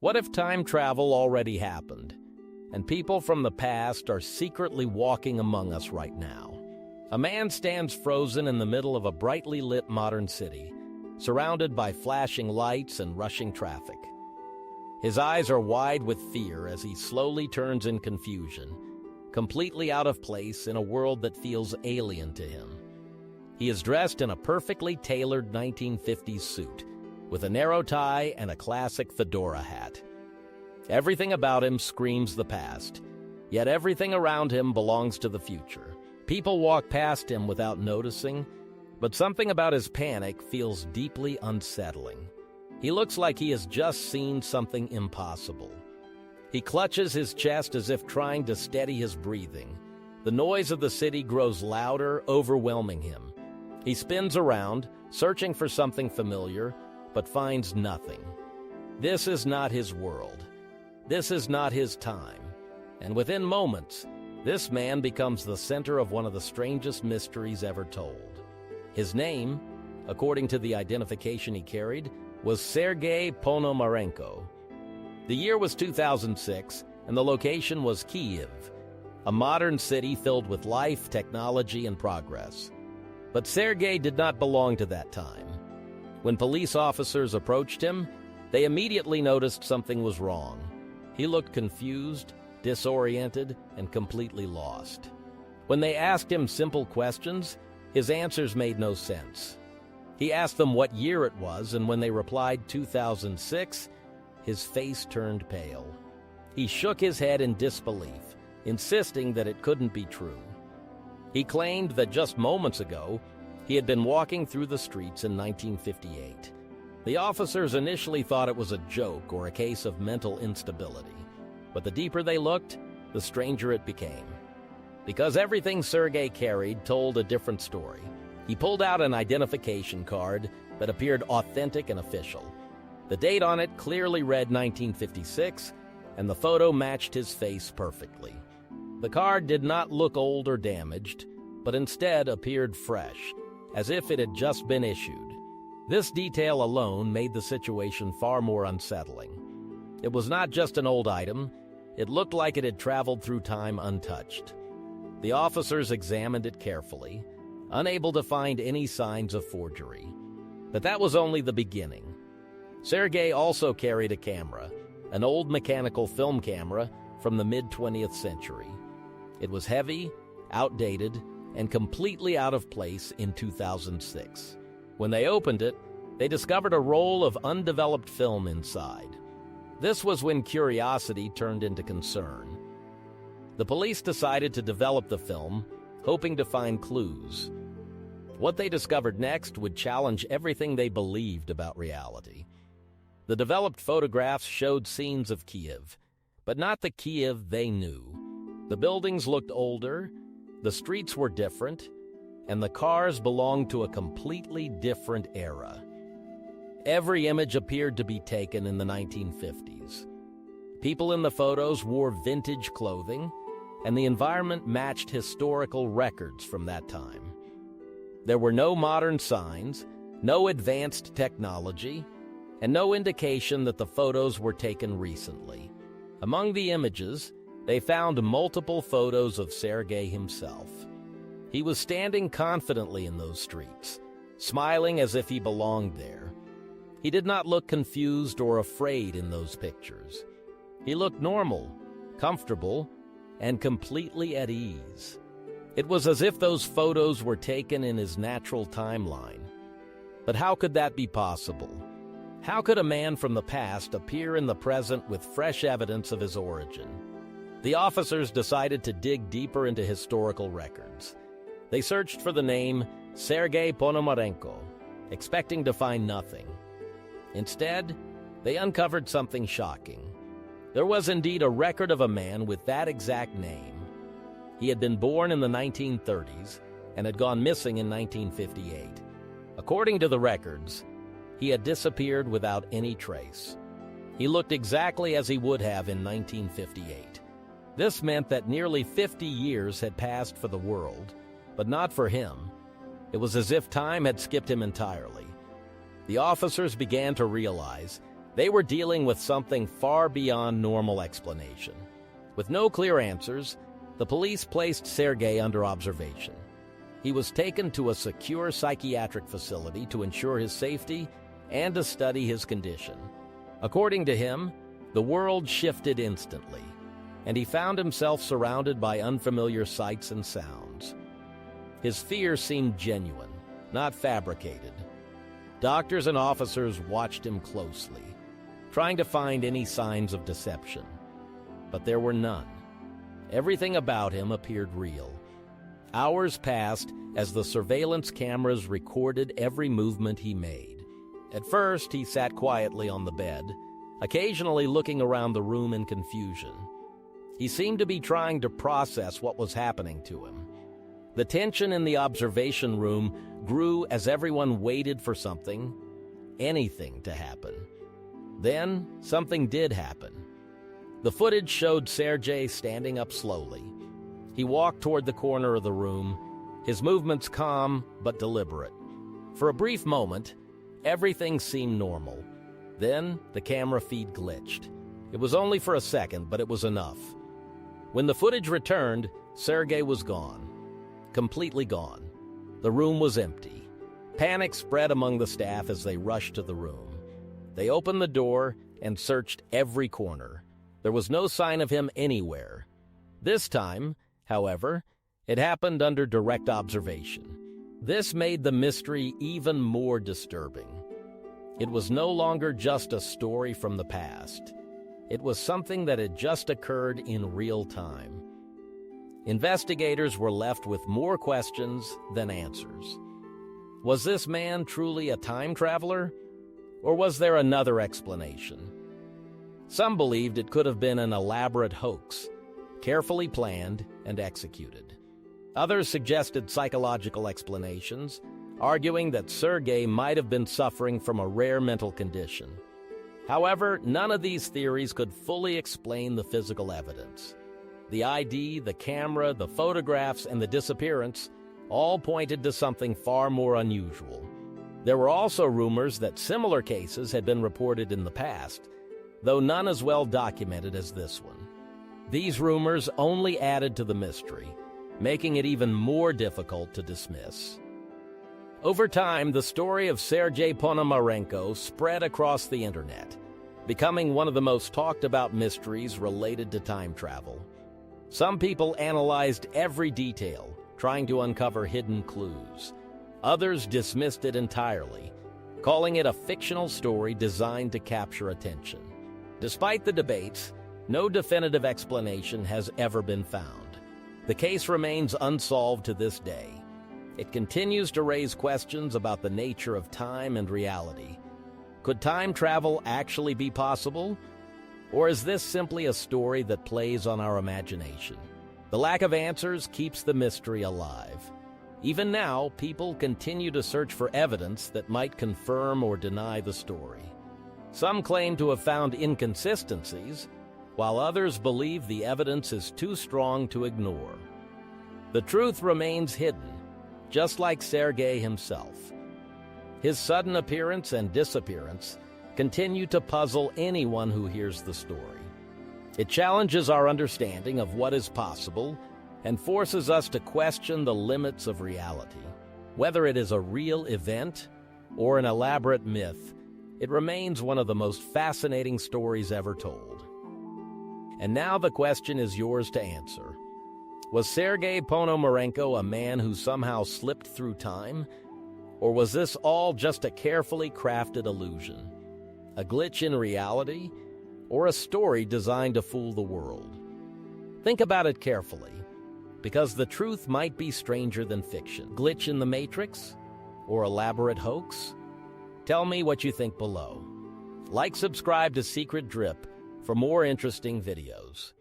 What if time travel already happened, and people from the past are secretly walking among us right now? A man stands frozen in the middle of a brightly lit modern city, surrounded by flashing lights and rushing traffic. His eyes are wide with fear as he slowly turns in confusion, completely out of place in a world that feels alien to him. He is dressed in a perfectly tailored 1950s suit, with a narrow tie and a classic fedora hat. Everything about him screams the past, yet everything around him belongs to the future. People walk past him without noticing, but something about his panic feels deeply unsettling. He looks like he has just seen something impossible. He clutches his chest as if trying to steady his breathing. The noise of the city grows louder, overwhelming him. He spins around, searching for something familiar, but finds nothing. This is not his world. This is not his time. And within moments, this man becomes the center of one of the strangest mysteries ever told. His name, according to the identification he carried, was Sergei Ponomarenko. The year was 2006, and the location was Kyiv, a modern city filled with life, technology, and progress. But Sergei did not belong to that time. When police officers approached him, they immediately noticed something was wrong. He looked confused, disoriented, and completely lost. When they asked him simple questions, his answers made no sense. He asked them what year it was, and when they replied 2006, his face turned pale. He shook his head in disbelief, insisting that it couldn't be true. He claimed that just moments ago, he had been walking through the streets in 1958. The officers initially thought it was a joke or a case of mental instability, but the deeper they looked, the stranger it became. Because everything Sergei carried told a different story. He pulled out an identification card that appeared authentic and official. The date on it clearly read 1956, and the photo matched his face perfectly. The card did not look old or damaged, but instead appeared fresh, as if it had just been issued. This detail alone made the situation far more unsettling. It was not just an old item, it looked like it had traveled through time untouched. The officers examined it carefully, unable to find any signs of forgery. But that was only the beginning. Sergei also carried a camera, an old mechanical film camera from the mid-20th century. It was heavy, outdated, and completely out of place in 2006. When they opened it, they discovered a roll of undeveloped film inside. This was when curiosity turned into concern. The police decided to develop the film, hoping to find clues. What they discovered next would challenge everything they believed about reality. The developed photographs showed scenes of Kyiv, but not the Kyiv they knew. The buildings looked older, the streets were different, and the cars belonged to a completely different era. Every image appeared to be taken in the 1950s. People in the photos wore vintage clothing, and the environment matched historical records from that time. There were no modern signs, no advanced technology, and no indication that the photos were taken recently. Among the images, they found multiple photos of Sergei himself. He was standing confidently in those streets, smiling as if he belonged there. He did not look confused or afraid in those pictures. He looked normal, comfortable, and completely at ease. It was as if those photos were taken in his natural timeline. But how could that be possible? How could a man from the past appear in the present with fresh evidence of his origin? The officers decided to dig deeper into historical records. They searched for the name Sergei Ponomarenko, expecting to find nothing. Instead, they uncovered something shocking. There was indeed a record of a man with that exact name. He had been born in the 1930s and had gone missing in 1958. According to the records, he had disappeared without any trace. He looked exactly as he would have in 1958. This meant that nearly 50 years had passed for the world, but not for him. It was as if time had skipped him entirely. The officers began to realize They were dealing with something far beyond normal explanation. With no clear answers, the police placed Sergei under observation. He was taken to a secure psychiatric facility to ensure his safety and to study his condition. According to him, the world shifted instantly, and he found himself surrounded by unfamiliar sights and sounds. His fear seemed genuine, not fabricated. Doctors and officers watched him closely, trying to find any signs of deception. But there were none. Everything about him appeared real. Hours passed as the surveillance cameras recorded every movement he made. At first, he sat quietly on the bed, occasionally looking around the room in confusion. He seemed to be trying to process what was happening to him. The tension in the observation room grew as everyone waited for something, anything to happen. Then, something did happen. The footage showed Sergei standing up slowly. He walked toward the corner of the room, his movements calm but deliberate. For a brief moment, everything seemed normal. Then, the camera feed glitched. It was only for a second, but it was enough. When the footage returned, Sergei was gone. Completely gone. The room was empty. Panic spread among the staff as they rushed to the room. They opened the door and searched every corner. There was no sign of him anywhere. This time, however, it happened under direct observation. This made the mystery even more disturbing. It was no longer just a story from the past. It was something that had just occurred in real time. Investigators were left with more questions than answers. Was this man truly a time traveler? Or was there another explanation? Some believed it could have been an elaborate hoax, carefully planned and executed. Others suggested psychological explanations, arguing that Sergei might have been suffering from a rare mental condition. However, none of these theories could fully explain the physical evidence. The ID, the camera, the photographs, and the disappearance all pointed to something far more unusual. There were also rumors that similar cases had been reported in the past, though none as well documented as this one. These rumors only added to the mystery, making it even more difficult to dismiss. Over time, the story of Sergei Ponomarenko spread across the internet, becoming one of the most talked about mysteries related to time travel. Some people analyzed every detail, trying to uncover hidden clues. Others dismissed it entirely, calling it a fictional story designed to capture attention. Despite the debates, no definitive explanation has ever been found. The case remains unsolved to this day. It continues to raise questions about the nature of time and reality. Could time travel actually be possible? Or is this simply a story that plays on our imagination? The lack of answers keeps the mystery alive. Even now, people continue to search for evidence that might confirm or deny the story. Some claim to have found inconsistencies, while others believe the evidence is too strong to ignore. The truth remains hidden, just like Sergei himself. His sudden appearance and disappearance continue to puzzle anyone who hears the story. It challenges our understanding of what is possible and forces us to question the limits of reality. Whether it is a real event or an elaborate myth, it remains one of the most fascinating stories ever told. And now the question is yours to answer. Was Sergei Ponomarenko a man who somehow slipped through time? Or was this all just a carefully crafted illusion? A glitch in reality? Or a story designed to fool the world? Think about it carefully, because the truth might be stranger than fiction. Glitch in the Matrix? Or elaborate hoax? Tell me what you think below. Like, subscribe to Secret Drip for more interesting videos.